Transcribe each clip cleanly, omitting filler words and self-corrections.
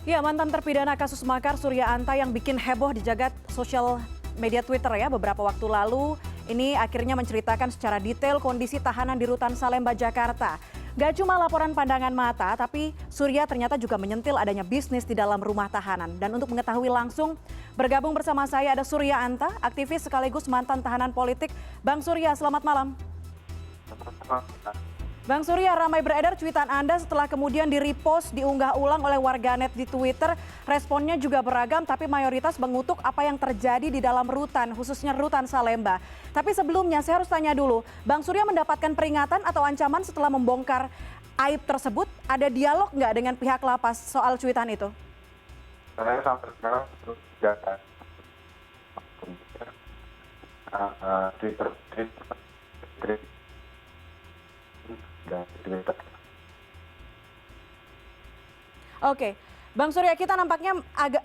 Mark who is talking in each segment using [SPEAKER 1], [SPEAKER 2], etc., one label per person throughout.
[SPEAKER 1] Ya, mantan terpidana kasus makar Surya Anta yang bikin heboh di jagat sosial media Twitter ya beberapa waktu lalu. Ini akhirnya menceritakan secara detail kondisi tahanan di Rutan Salemba, Jakarta. Gak cuma laporan pandangan mata, tapi Surya ternyata juga menyentil adanya bisnis di dalam rumah tahanan. Dan untuk mengetahui langsung, bergabung bersama saya ada Surya Anta, aktivis sekaligus mantan tahanan politik. Bang Surya, selamat malam. Bang Surya, ramai beredar cuitan Anda setelah kemudian di-repost, diunggah ulang oleh warganet di Twitter. Responnya juga beragam, tapi mayoritas mengutuk apa yang terjadi di dalam rutan, khususnya Rutan Salemba. Tapi sebelumnya saya harus tanya dulu, Bang Surya mendapatkan peringatan atau ancaman setelah membongkar aib tersebut? Ada dialog nggak dengan pihak lapas soal cuitan itu?
[SPEAKER 2] Saya sampai sekarang terus jaga Twitter dan Twitter.
[SPEAKER 1] Oke, Bang Surya, kita nampaknya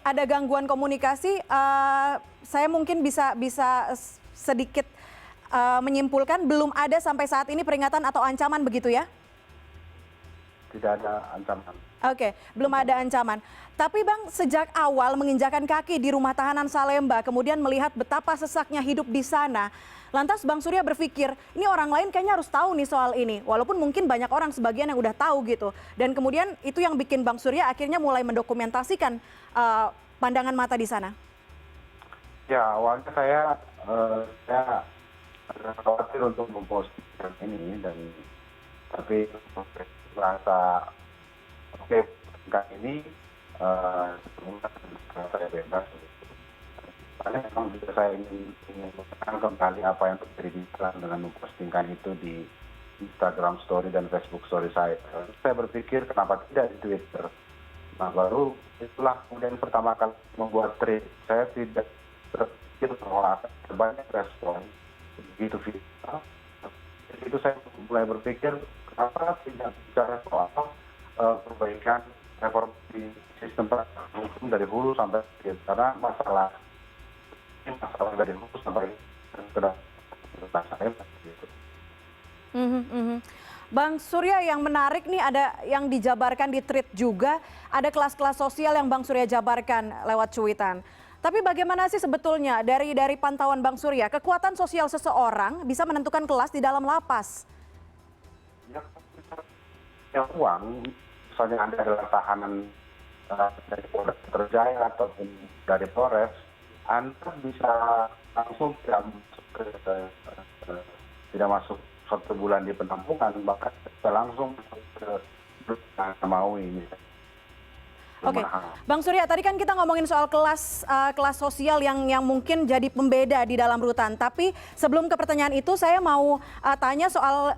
[SPEAKER 1] ada gangguan komunikasi. Saya mungkin bisa sedikit menyimpulkan belum ada sampai saat ini peringatan atau ancaman begitu ya?
[SPEAKER 2] Tidak ada ancaman.
[SPEAKER 1] Oke, belum ada ancaman. Tapi Bang, sejak awal menginjakan kaki di rumah tahanan Salemba, kemudian melihat betapa sesaknya hidup di sana, lantas Bang Surya berpikir, ini orang lain kayaknya harus tahu nih soal ini. Walaupun mungkin banyak orang sebagian yang udah tahu gitu. Dan kemudian itu yang bikin Bang Surya akhirnya mulai mendokumentasikan pandangan mata di sana.
[SPEAKER 2] Ya, awalnya saya agak khawatir untuk memposting ini tapi merasa oke, kali ini saya bebas. Karena memang juga saya ingin mengucapkan kembali apa yang terjadi di jalan dengan mempostingkan itu di Instagram Story dan Facebook Story saya. Saya berpikir kenapa tidak di Twitter. Nah baru itulah kemudian pertama kali membuat tweet. Saya tidak berpikir bahwa akan banyak respon begitu viral. Dari itu saya mulai berpikir kenapa tidak bicara soal perbaikan reformasi sistem hukum dari hulu sampai hilir. Karena masalah dari hulu sampai ke saya gitu.
[SPEAKER 1] Bang Surya, yang menarik nih ada yang dijabarkan di tweet juga, ada kelas-kelas sosial yang Bang Surya jabarkan lewat cuitan. Tapi bagaimana sih sebetulnya dari pantauan Bang Surya, kekuatan sosial seseorang bisa menentukan kelas di dalam lapas?
[SPEAKER 2] Ya, uang, misalnya Anda adalah tahanan dari Polda Metro Jaya ataupun dari Polres, Anda bisa langsung tidak masuk 1 bulan di penampungan, bahkan bisa langsung masuk ke Maui ini.
[SPEAKER 1] Oke, Bang Surya, tadi kan kita ngomongin soal kelas sosial yang mungkin jadi pembeda di dalam rutan. Tapi sebelum ke pertanyaan itu, saya mau tanya soal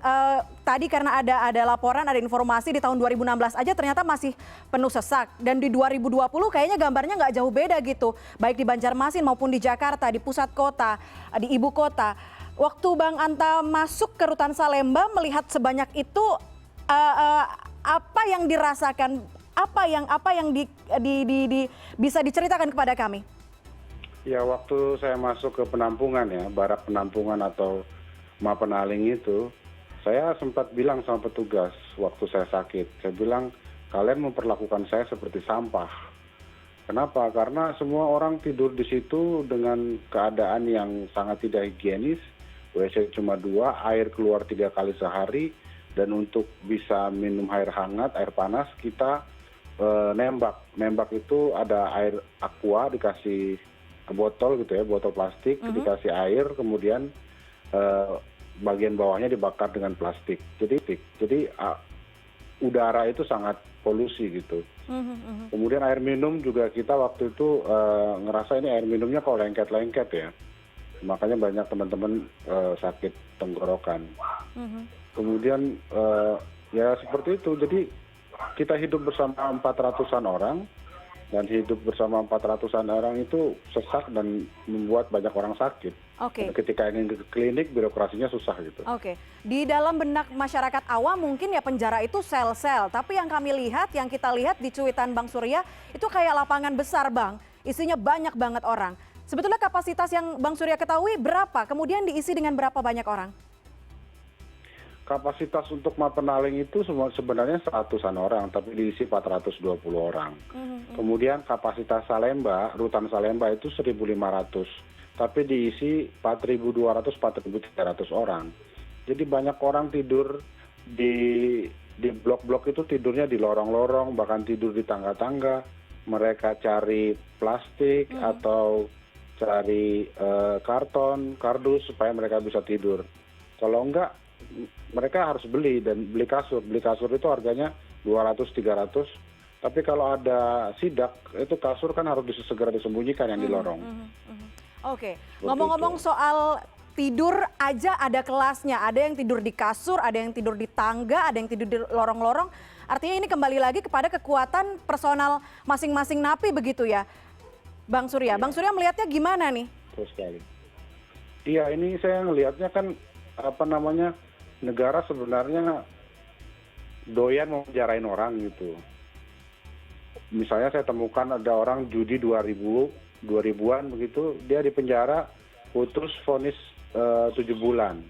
[SPEAKER 1] tadi karena ada laporan, ada informasi di tahun 2016 aja ternyata masih penuh sesak. Dan di 2020 kayaknya gambarnya nggak jauh beda gitu. Baik di Banjarmasin maupun di Jakarta, di pusat kota, di ibu kota. Waktu Bang Anta masuk ke Rutan Salemba melihat sebanyak itu, apa yang dirasakan? Apa yang bisa diceritakan kepada kami?
[SPEAKER 2] Ya, waktu saya masuk ke penampungan ya, barak penampungan atau Mapenaling itu, saya sempat bilang sama petugas waktu saya sakit. Saya bilang, kalian memperlakukan saya seperti sampah. Kenapa? Karena semua orang tidur di situ dengan keadaan yang sangat tidak higienis. WC cuma 2, air keluar 3 kali sehari. Dan untuk bisa minum air hangat, air panas, kita nembak itu ada air aqua dikasih ke botol gitu ya, botol plastik, dikasih air, kemudian bagian bawahnya dibakar dengan plastik. Jadi udara itu sangat polusi gitu. Kemudian air minum juga kita waktu itu ngerasa ini air minumnya kok lengket-lengket ya, makanya banyak teman-teman sakit tenggorokan. Kemudian ya seperti itu. Jadi kita hidup bersama 400-an orang, dan hidup bersama 400-an orang itu sesak dan membuat banyak orang sakit.
[SPEAKER 1] Oke.
[SPEAKER 2] Ketika ingin ke klinik, birokrasinya susah gitu.
[SPEAKER 1] Oke, di dalam benak masyarakat awam mungkin ya penjara itu sel-sel. Tapi yang kami lihat, yang kita lihat di cuitan Bang Surya, itu kayak lapangan besar Bang. Isinya banyak banget orang. Sebetulnya kapasitas yang Bang Surya ketahui berapa? Kemudian diisi dengan berapa banyak orang?
[SPEAKER 2] kapasitas untuk Mapenaling itu sebenarnya 100-an orang, tapi diisi 420 orang. Kemudian kapasitas Salemba, rutan Salemba itu 1.500, tapi diisi 4.200-4.300 orang. Jadi banyak orang tidur di blok-blok itu, tidurnya di lorong-lorong, bahkan tidur di tangga-tangga. Mereka cari plastik atau cari karton, kardus supaya mereka bisa tidur. Kalau enggak, mereka harus beli kasur. Beli kasur itu harganya 200-300. Tapi kalau ada sidak, itu kasur kan harus segera disembunyikan yang di lorong.
[SPEAKER 1] Oke, ngomong-ngomong soal tidur aja ada kelasnya. Ada yang tidur di kasur, ada yang tidur di tangga, ada yang tidur di lorong-lorong. Artinya ini kembali lagi kepada kekuatan personal masing-masing napi begitu ya, Bang Surya. Bang Surya melihatnya gimana nih?
[SPEAKER 2] Terus sekali. Iya, ini saya ngelihatnya kan negara sebenarnya doyan memenjarain orang gitu. Misalnya saya temukan ada orang judi 2000-an begitu, dia di penjara putus vonis 7 bulan.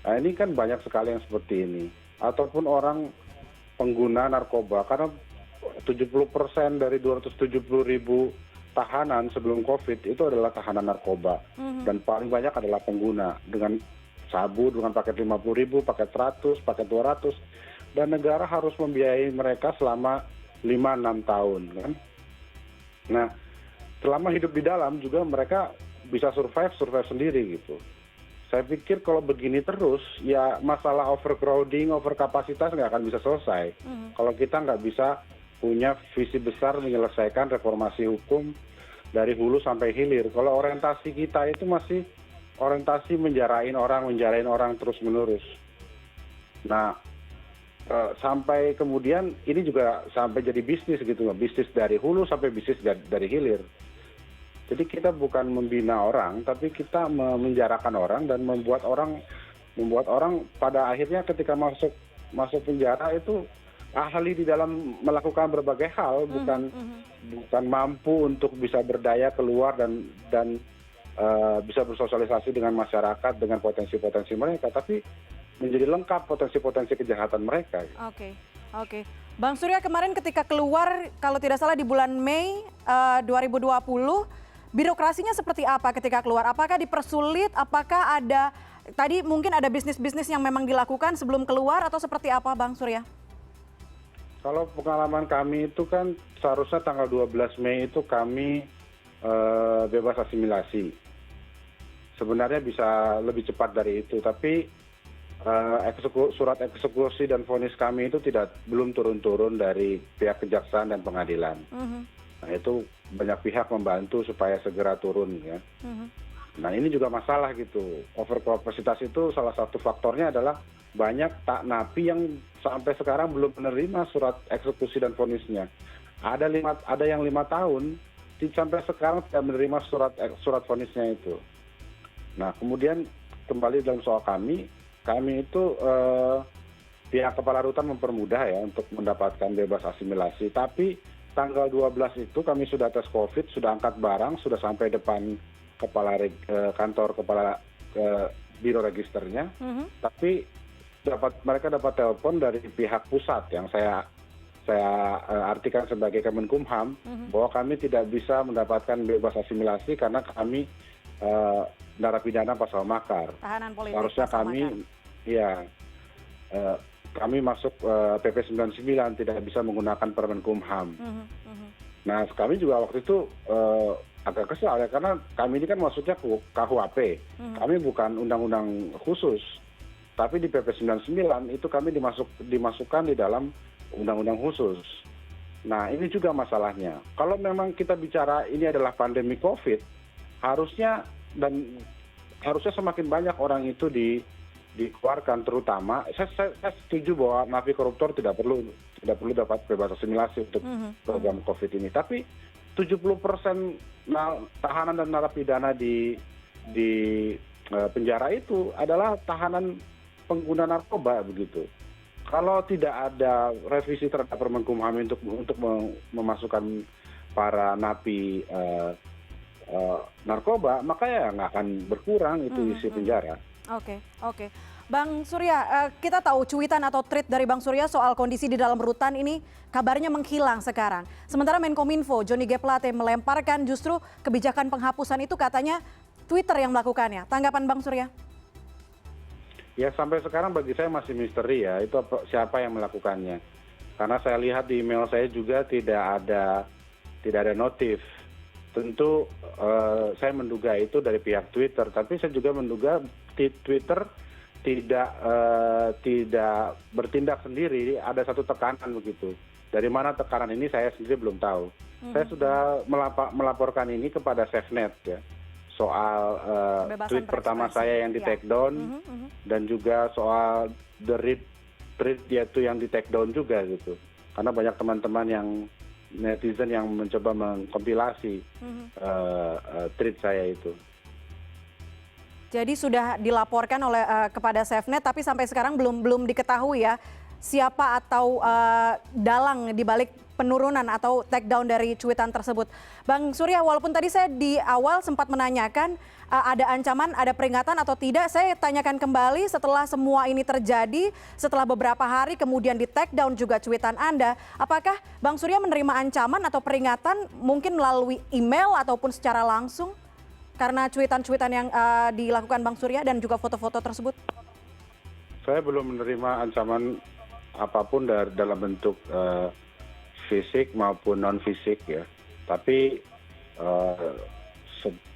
[SPEAKER 2] Nah ini kan banyak sekali yang seperti ini. Ataupun orang pengguna narkoba, karena 70% dari 270.000 tahanan sebelum COVID itu adalah tahanan narkoba. Dan paling banyak adalah pengguna dengan sabu, dengan paket 50.000, paket 100, paket 200. Dan negara harus membiayai mereka selama 5-6 tahun. Kan? Nah, selama hidup di dalam juga mereka bisa survive sendiri gitu. Saya pikir kalau begini terus, ya masalah overcrowding, overkapasitas nggak akan bisa selesai. Kalau kita nggak bisa punya visi besar menyelesaikan reformasi hukum dari hulu sampai hilir. Kalau orientasi kita itu masih orientasi menjarain orang terus-menerus. Nah, sampai kemudian ini juga sampai jadi bisnis gitu, bisnis dari hulu sampai bisnis dari hilir. Jadi kita bukan membina orang, tapi kita memenjarakan orang dan membuat orang pada akhirnya ketika masuk penjara itu ahli di dalam melakukan berbagai hal, bukan mampu untuk bisa berdaya keluar dan bisa bersosialisasi dengan masyarakat dengan potensi-potensi mereka, tapi menjadi lengkap potensi-potensi kejahatan mereka.
[SPEAKER 1] Oke. Bang Surya, kemarin ketika keluar, kalau tidak salah di bulan Mei 2020, birokrasinya seperti apa ketika keluar? Apakah dipersulit? Apakah ada, tadi mungkin ada bisnis-bisnis yang memang dilakukan sebelum keluar atau seperti apa, Bang Surya?
[SPEAKER 2] Kalau pengalaman kami itu kan seharusnya tanggal 12 Mei itu kami bebas asimilasi. Sebenarnya bisa lebih cepat dari itu, tapi surat eksekusi dan vonis kami itu belum turun-turun dari pihak kejaksaan dan pengadilan. Nah itu banyak pihak membantu supaya segera turun ya. Nah ini juga masalah gitu. Overkapasitas itu salah satu faktornya adalah banyak napi yang sampai sekarang belum menerima surat eksekusi dan vonisnya. Ada yang 5 tahun sampai sekarang tidak menerima surat vonisnya itu. Nah kemudian kembali dalam soal kami itu pihak kepala rutan mempermudah ya untuk mendapatkan bebas asimilasi. Tapi tanggal 12 itu kami sudah tes COVID, sudah angkat barang, sudah sampai depan kantor kepala biro registernya. Tapi mereka dapat telepon dari pihak pusat yang saya artikan sebagai Kemenkumham bahwa kami tidak bisa mendapatkan bebas asimilasi karena kami narapidana pasal makar.
[SPEAKER 1] Tahanan politik.
[SPEAKER 2] Harusnya kami kami masuk PP 99 tidak bisa menggunakan Permen Kumham. Nah kami juga waktu itu agak kesal ya karena kami ini kan maksudnya KUHP. Kami bukan undang-undang khusus. Tapi di PP 99 itu kami dimasukkan di dalam undang-undang khusus. Nah ini juga masalahnya. Kalau memang kita bicara ini adalah pandemi COVID, harusnya semakin banyak orang itu dikeluarkan, terutama saya setuju bahwa napi koruptor tidak perlu dapat bebas asimilasi untuk program COVID ini. Tapi 70% tahanan dan narapidana di penjara itu adalah tahanan pengguna narkoba begitu. Kalau tidak ada revisi terhadap Permen Kumham untuk memasukkan para napi narkoba, maka ya nggak akan berkurang itu isi penjara.
[SPEAKER 1] Oke. Bang Surya, kita tahu cuitan atau tweet dari Bang Surya soal kondisi di dalam rutan ini kabarnya menghilang sekarang. Sementara Menkominfo Johnny G. Plate melemparkan justru kebijakan penghapusan itu katanya Twitter yang melakukannya. Tanggapan Bang Surya?
[SPEAKER 2] Ya sampai sekarang bagi saya masih misteri ya, itu siapa yang melakukannya. Karena saya lihat di email saya juga tidak ada notif. Tentu saya menduga itu dari pihak Twitter, tapi saya juga menduga Twitter tidak bertindak sendiri, ada satu tekanan begitu. Dari mana tekanan ini saya sendiri belum tahu. Saya sudah melaporkan ini kepada SafeNet ya, soal tweet pertama saya yang di take down dan juga soal the tweet yaitu yang di take down juga gitu. Karena banyak teman-teman yang netizen yang mencoba mengkompilasi tweet saya itu.
[SPEAKER 1] Jadi sudah dilaporkan oleh kepada SafeNet, tapi sampai sekarang belum diketahui ya siapa atau dalang di balik penurunan atau take down dari cuitan tersebut. Bang Surya, walaupun tadi saya di awal sempat menanyakan ada ancaman, ada peringatan atau tidak, saya tanyakan kembali setelah semua ini terjadi, setelah beberapa hari kemudian di take down juga cuitan Anda, apakah Bang Surya menerima ancaman atau peringatan mungkin melalui email ataupun secara langsung? Karena cuitan-cuitan yang dilakukan Bang Surya dan juga foto-foto tersebut?
[SPEAKER 2] Saya belum menerima ancaman apapun dalam bentuk fisik maupun non-fisik ya. Tapi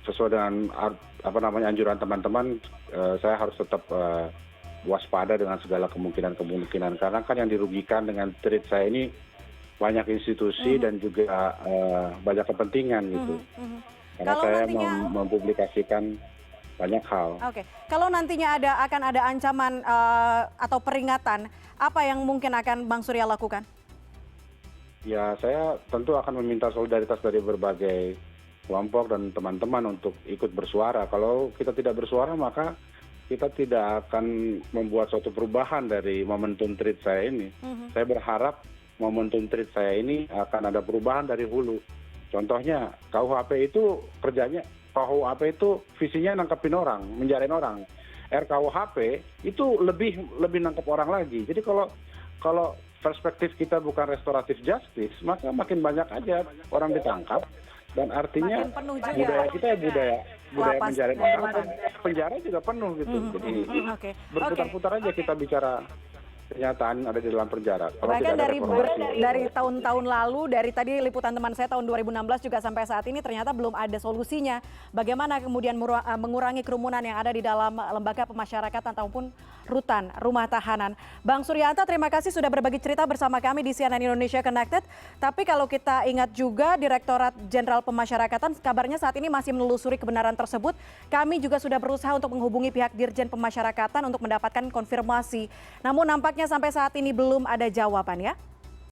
[SPEAKER 2] sesuai dengan anjuran teman-teman, saya harus tetap waspada dengan segala kemungkinan-kemungkinan. Karena kan yang dirugikan dengan tweet saya ini banyak institusi dan juga banyak kepentingan gitu. Karena
[SPEAKER 1] Kalau
[SPEAKER 2] saya
[SPEAKER 1] nantinya
[SPEAKER 2] mempublikasikan banyak hal.
[SPEAKER 1] Oke, kalau nantinya akan ada ancaman atau peringatan, apa yang mungkin akan Bang Surya lakukan?
[SPEAKER 2] Ya, saya tentu akan meminta solidaritas dari berbagai kelompok dan teman-teman untuk ikut bersuara. Kalau kita tidak bersuara, maka kita tidak akan membuat suatu perubahan dari momentum tweet saya ini. Saya berharap momentum tweet saya ini akan ada perubahan dari hulu. Contohnya KUHP itu kerjanya, KUHP itu visinya nangkepin orang, menjarain orang. RKUHP itu lebih nangkep orang lagi. Jadi kalau perspektif kita bukan restoratif justice, maka makin banyak aja orang ditangkap. Dan artinya budaya kita ya budaya menjarain orang, penjara juga penuh gitu. Jadi berputar-putar aja kita bicara kenyataan ada di dalam penjara.
[SPEAKER 1] Bahkan dari tahun-tahun lalu, dari tadi liputan teman saya tahun 2016 juga sampai saat ini ternyata belum ada solusinya. Bagaimana kemudian mengurangi kerumunan yang ada di dalam lembaga pemasyarakatan ataupun rutan, rumah tahanan. Bang Suryanta, terima kasih sudah berbagi cerita bersama kami di CNN Indonesia Connected. Tapi kalau kita ingat juga Direktorat Jenderal Pemasyarakatan kabarnya saat ini masih menelusuri kebenaran tersebut. Kami juga sudah berusaha untuk menghubungi pihak Dirjen Pemasyarakatan untuk mendapatkan konfirmasi. Namun nampaknya sampai saat ini belum ada jawaban ya.